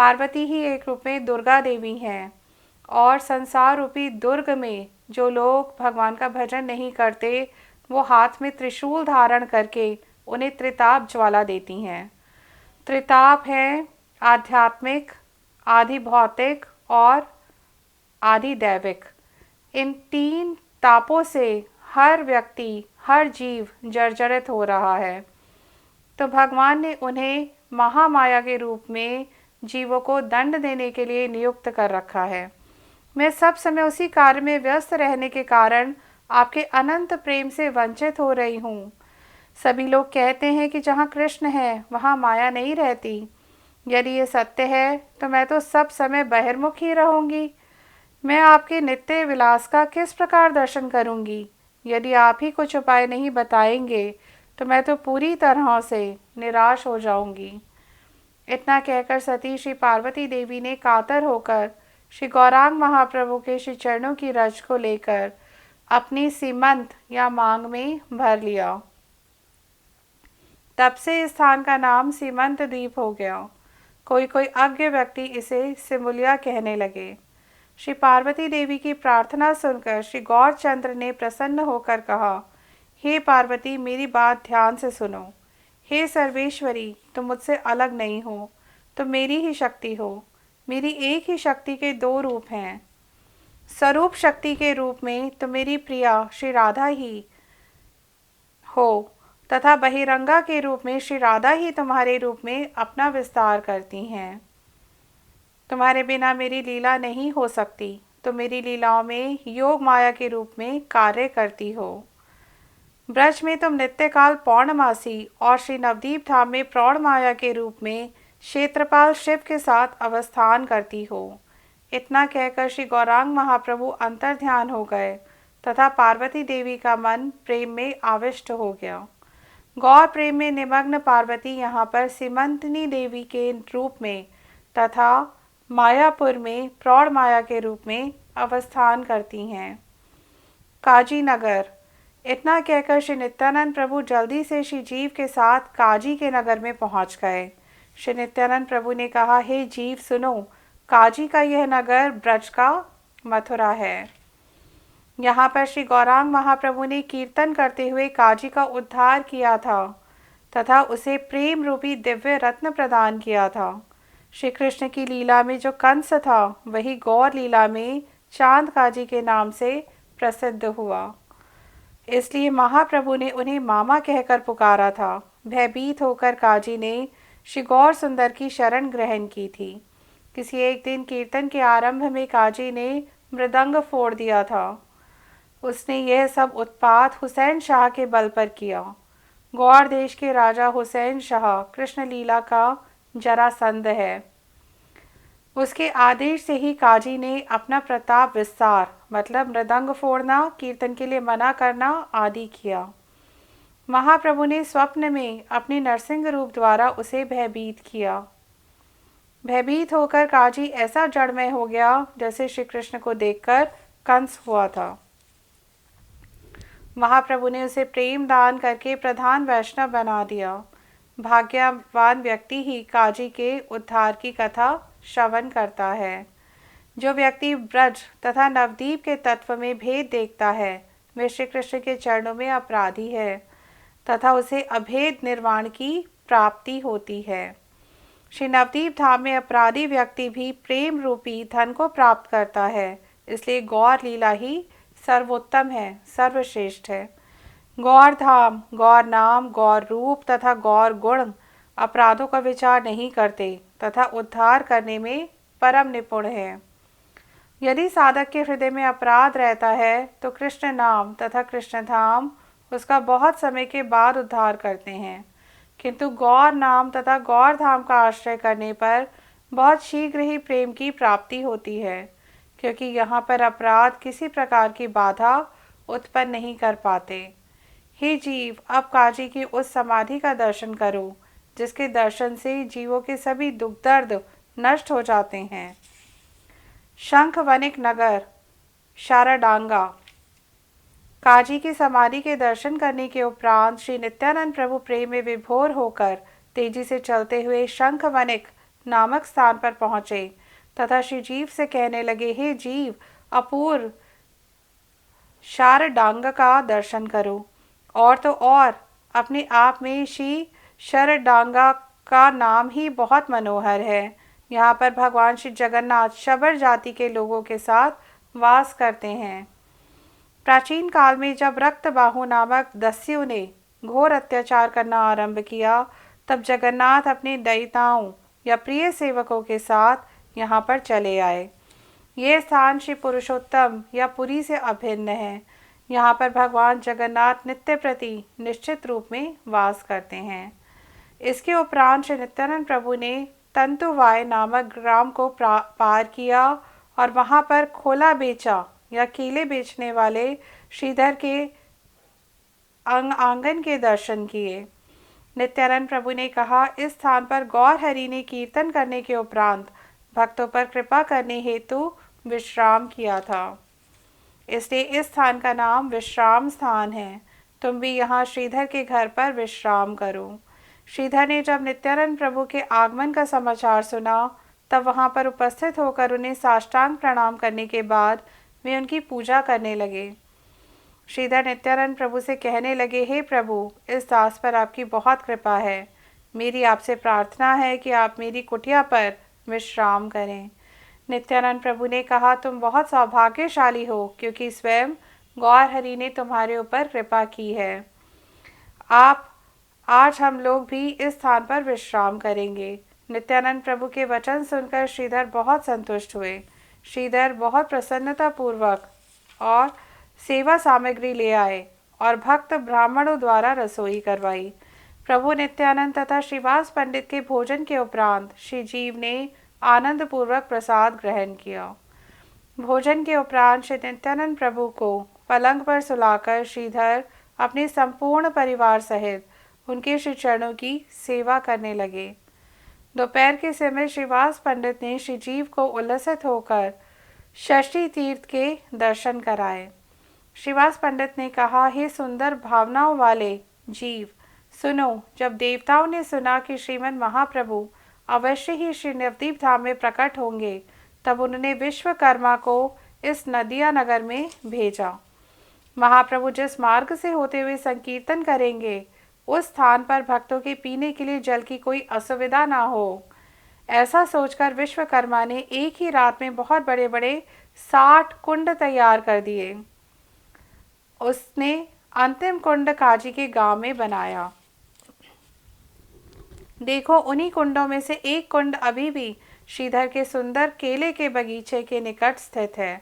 पार्वती ही एक रूप में दुर्गा देवी हैं और संसार रूपी दुर्ग में जो लोग भगवान का भजन नहीं करते वो हाथ में त्रिशूल धारण करके उन्हें त्रिताप ज्वाला देती हैं। त्रिताप हैं आध्यात्मिक, आधि भौतिक और आदि दैविक। इन तीन तापों से हर व्यक्ति, हर जीव जर्जरित हो रहा है। तो भगवान ने उन्हें महामाया के रूप में जीवों को दंड देने के लिए नियुक्त कर रखा है। मैं सब समय उसी कार्य में व्यस्त रहने के कारण आपके अनंत प्रेम से वंचित हो रही हूँ। सभी लोग कहते हैं कि जहाँ कृष्ण है वहाँ माया नहीं रहती। यदि ये सत्य है तो मैं तो सब समय बहिर्मुख ही रहूंगी। मैं आपके नित्य विलास का किस प्रकार दर्शन करूंगी? यदि आप ही कुछ उपाय नहीं बताएंगे तो मैं तो पूरी तरह से निराश हो जाऊंगी। इतना कहकर सती श्री पार्वती देवी ने कातर होकर श्री गौरांग महाप्रभु के श्री चरणों की रज को लेकर अपनी सीमंत या मांग में भर लिया। तब से इस स्थान का नाम सीमंत द्वीप हो गया। कोई कोई अज्ञ व्यक्ति इसे सिमुलिया कहने लगे। श्री पार्वती देवी की प्रार्थना सुनकर श्री गौरचंद्र ने प्रसन्न होकर कहा, हे पार्वती, मेरी बात ध्यान से सुनो। हे सर्वेश्वरी, तुम मुझसे अलग नहीं हो, तुम मेरी ही शक्ति हो। मेरी एक ही शक्ति के दो रूप हैं। स्वरूप शक्ति के रूप में तुम मेरी प्रिया श्री राधा ही हो तथा बहिरंगा के रूप में श्री राधा ही तुम्हारे रूप में अपना विस्तार करती हैं। तुम्हारे बिना मेरी लीला नहीं हो सकती। तुम मेरी लीलाओं में योग माया के रूप में कार्य करती हो। ब्रज में तुम नित्यकाल पौर्णमासी और श्री नवदीप धाम में प्रौढ़ माया के रूप में क्षेत्रपाल शिव के साथ अवस्थान करती हो। इतना कहकर श्री गौरांग महाप्रभु अंतर ध्यान हो गए तथा पार्वती देवी का मन प्रेम में आविष्ट हो गया। गौर प्रेम में निमग्न पार्वती यहाँ पर सीमंतनी देवी के रूप में तथा मायापुर में प्रौढ़ माया के रूप में अवस्थान करती हैं। काजी नगर। इतना कहकर श्री नित्यानंद प्रभु जल्दी से श्री जीव के साथ काजी के नगर में पहुंच गए। श्री नित्यानंद प्रभु ने कहा, हे जीव सुनो, काजी का यह नगर ब्रज का मथुरा है। यहाँ पर श्री गौरांग महाप्रभु ने कीर्तन करते हुए काजी का उद्धार किया था तथा उसे प्रेम रूपी दिव्य रत्न प्रदान किया था। श्री कृष्ण की लीला में जो कंस था वही गौर लीला में चांद काजी के नाम से प्रसिद्ध हुआ। इसलिए महाप्रभु ने उन्हें मामा कहकर पुकारा था। भयभीत होकर काजी ने श्री गौर सुंदर की शरण ग्रहण की थी। किसी एक दिन कीर्तन के आरंभ में काजी ने मृदंग फोड़ दिया था। उसने यह सब उत्पात हुसैन शाह के बल पर किया। गौर देश के राजा हुसैन शाह कृष्ण लीला का जरासंध है। उसके आदेश से ही काजी ने अपना प्रताप विस्तार मतलब मृदंग फोड़ना, कीर्तन के लिए मना करना आदि किया। महाप्रभु ने स्वप्न में अपने नरसिंह रूप द्वारा उसे भयभीत किया। भयभीत होकर काजी ऐसा जड़मय हो गया जैसे श्री कृष्ण को देखकर कंस हुआ था। महाप्रभु ने उसे प्रेम दान करके प्रधान वैष्णव बना दिया। भाग्यवान व्यक्ति ही काजी के उद्धार की कथा श्रवण करता है। जो व्यक्ति ब्रज तथा नवदीप के तत्व में भेद देखता है वह श्री कृष्ण के चरणों में अपराधी है तथा उसे अभेद निर्वाण की प्राप्ति होती है। श्री नवदीप धाम में अपराधी व्यक्ति भी प्रेम रूपी धन को प्राप्त करता है। इसलिए गौर लीला ही सर्वोत्तम है, सर्वश्रेष्ठ है। गौर धाम, गौर नाम, गौर रूप तथा गौर गुण अपराधों का विचार नहीं करते तथा उद्धार करने में परम निपुण है। यदि साधक के हृदय में अपराध रहता है तो कृष्ण नाम तथा कृष्ण धाम उसका बहुत समय के बाद उद्धार करते हैं, किंतु गौर नाम तथा गौर धाम का आश्रय करने पर बहुत शीघ्र ही प्रेम की प्राप्ति होती है, क्योंकि यहाँ पर अपराध किसी प्रकार की बाधा उत्पन्न नहीं कर पाते। हे जीव, अब काजी की उस समाधि का दर्शन करो जिसके दर्शन से जीवों के सभी दुख दर्द नष्ट हो जाते हैं। शंखवनिक नगर, शारडांगा। काजी की समाधि के दर्शन करने के उपरांत श्री नित्यानंद प्रभु प्रेम में विभोर होकर तेजी से चलते हुए शंखवनिक नामक स्थान पर पहुँचे तथा श्री जीव से कहने लगे, हे जीव, अपूर्व शारदांग का दर्शन करो। और तो और अपने आप में श्री शारदांगा का नाम ही बहुत मनोहर है। यहाँ पर भगवान श्री जगन्नाथ शबर जाति के लोगों के साथ वास करते हैं। प्राचीन काल में जब रक्तबाहु नामक दस्यु ने घोर अत्याचार करना आरंभ किया, तब जगन्नाथ अपने दैताओं या प्रिय सेवकों के साथ यहाँ पर चले आए। ये स्थान श्री पुरुषोत्तम या पुरी से अभिन्न है। यहाँ पर भगवान जगन्नाथ नित्य प्रति निश्चित रूप में वास करते हैं। इसके उपरांत श्री नित्यानंद प्रभु ने तंतुवाय नामक ग्राम को पार किया और वहाँ पर खोला बेचा या केले बेचने वाले श्रीधर के आंगन के दर्शन किए। नित्यानंद प्रभु ने कहा, इस स्थान पर गौर हरि ने कीर्तन करने के उपरांत भक्तों पर कृपा करने हेतु विश्राम किया था, इसलिए इस स्थान का नाम विश्राम स्थान है। तुम भी यहाँ श्रीधर के घर पर विश्राम करो। श्रीधर ने जब नित्यानंद प्रभु के आगमन का समाचार सुना, तब वहाँ पर उपस्थित होकर उन्हें साष्टांग प्रणाम करने के बाद वे उनकी पूजा करने लगे। श्रीधर नित्यानंद प्रभु से कहने लगे, हे प्रभु, इस दास पर आपकी बहुत कृपा है। मेरी आपसे प्रार्थना है कि आप मेरी कुटिया पर विश्राम करें। नित्यानंद प्रभु ने कहा, तुम बहुत सौभाग्यशाली हो, क्योंकि स्वयं गौर हरि ने तुम्हारे ऊपर कृपा की है। आज हम लोग भी इस स्थान पर विश्राम करेंगे। नित्यानंद प्रभु के वचन सुनकर श्रीधर बहुत संतुष्ट हुए। श्रीधर बहुत प्रसन्नता पूर्वक और सेवा सामग्री ले आए और भक्त ब्राह्मणों द्वारा रसोई करवाई। प्रभु नित्यानंद तथा श्रीवास पंडित के भोजन के उपरांत श्री जीव ने आनंद पूर्वक प्रसाद ग्रहण किया। भोजन के उपरांत श्री नित्यानंद प्रभु को पलंग पर सुलाकर श्रीधर अपने संपूर्ण परिवार सहित उनके श्री चरणों की सेवा करने लगे। दोपहर के समय श्रीवास पंडित ने श्री जीव को उल्लसित होकर षष्ठी तीर्थ के दर्शन कराए। श्रीवास पंडित ने कहा, हे सुंदर भावनाओं वाले जीव, सुनो, जब देवताओं ने सुना कि श्रीमन महाप्रभु अवश्य ही श्री नवदीप धाम में प्रकट होंगे, तब उन्होंने विश्वकर्मा को इस नदिया नगर में भेजा। महाप्रभु जिस मार्ग से होते हुए संकीर्तन करेंगे, उस स्थान पर भक्तों के पीने के लिए जल की कोई असुविधा ना हो, ऐसा सोचकर विश्वकर्मा ने एक ही रात में बहुत बड़े बड़े 60 कुंड तैयार कर दिए। उसने अंतिम कुंड काजी के गांव में बनाया। देखो, उन्हीं कुंडों में से एक कुंड अभी भी श्रीधर के सुंदर केले के बगीचे के निकट स्थित है।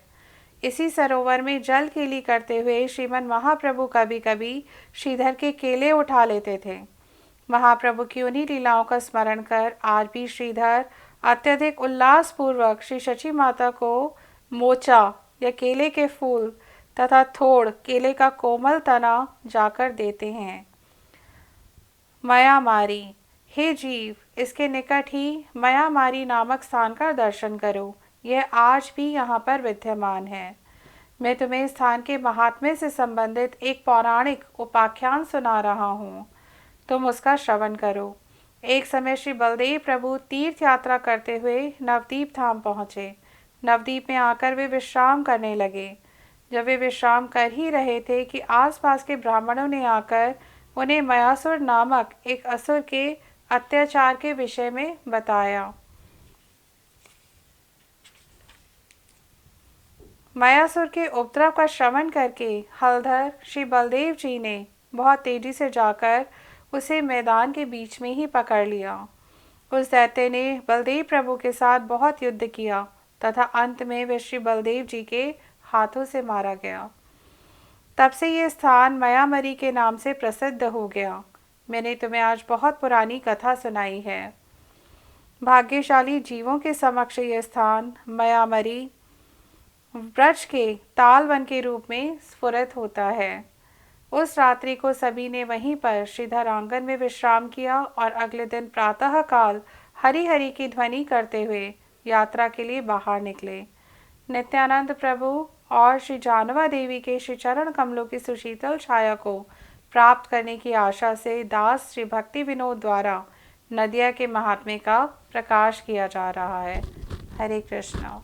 इसी सरोवर में जल केली करते हुए श्रीमन महाप्रभु कभी कभी श्रीधर के केले उठा लेते थे। महाप्रभु की उन्हीं लीलाओं का स्मरण कर आज भी श्रीधर अत्यधिक उल्लास पूर्वक श्री शची माता को मोचा या केले के फूल तथा थोड़ केले का कोमल तना जाकर देते हैं। मयामारी, हे जीव, इसके निकट ही मयामारी नामक स्थान का दर्शन करो। यह आज भी यहाँ पर विद्यमान है। मैं तुम्हें स्थान के महात्म्य से संबंधित एक पौराणिक उपाख्यान सुना रहा हूँ, तुम उसका श्रवण करो। एक समय श्री बलदेव प्रभु तीर्थ यात्रा करते हुए नवदीप धाम पहुँचे। नवदीप में आकर वे विश्राम करने लगे। जब वे विश्राम कर ही रहे थे कि आसपास के ब्राह्मणों ने आकर उन्हें मयासुर नामक एक असुर के अत्याचार के विषय में बताया। मयासुर के उपद्रव का श्रवण करके हलधर श्री बलदेव जी ने बहुत तेजी से जाकर उसे मैदान के बीच में ही पकड़ लिया। उस दैत्य ने बलदेव प्रभु के साथ बहुत युद्ध किया तथा अंत में वह श्री बलदेव जी के हाथों से मारा गया। तब से ये स्थान मयामरी के नाम से प्रसिद्ध हो गया। मैंने तुम्हें आज बहुत पुरानी कथा सुनाई है। भाग्यशाली जीवों के समक्ष ये स्थान मयामरी ब्रज के तालवन के रूप में स्फुरित होता है। उस रात्रि को सभी ने वहीं पर श्रीधर आंगन में विश्राम किया और अगले दिन प्रातः काल हरि हरि की ध्वनि करते हुए यात्रा के लिए बाहर निकले। नित्यानंद प्रभु और श्री जानवा देवी के श्री चरण कमलों की सुशीतल छाया को प्राप्त करने की आशा से दास श्री भक्ति विनोद द्वारा नदिया के महात्म्य का प्रकाश किया जा रहा है। हरे कृष्णा।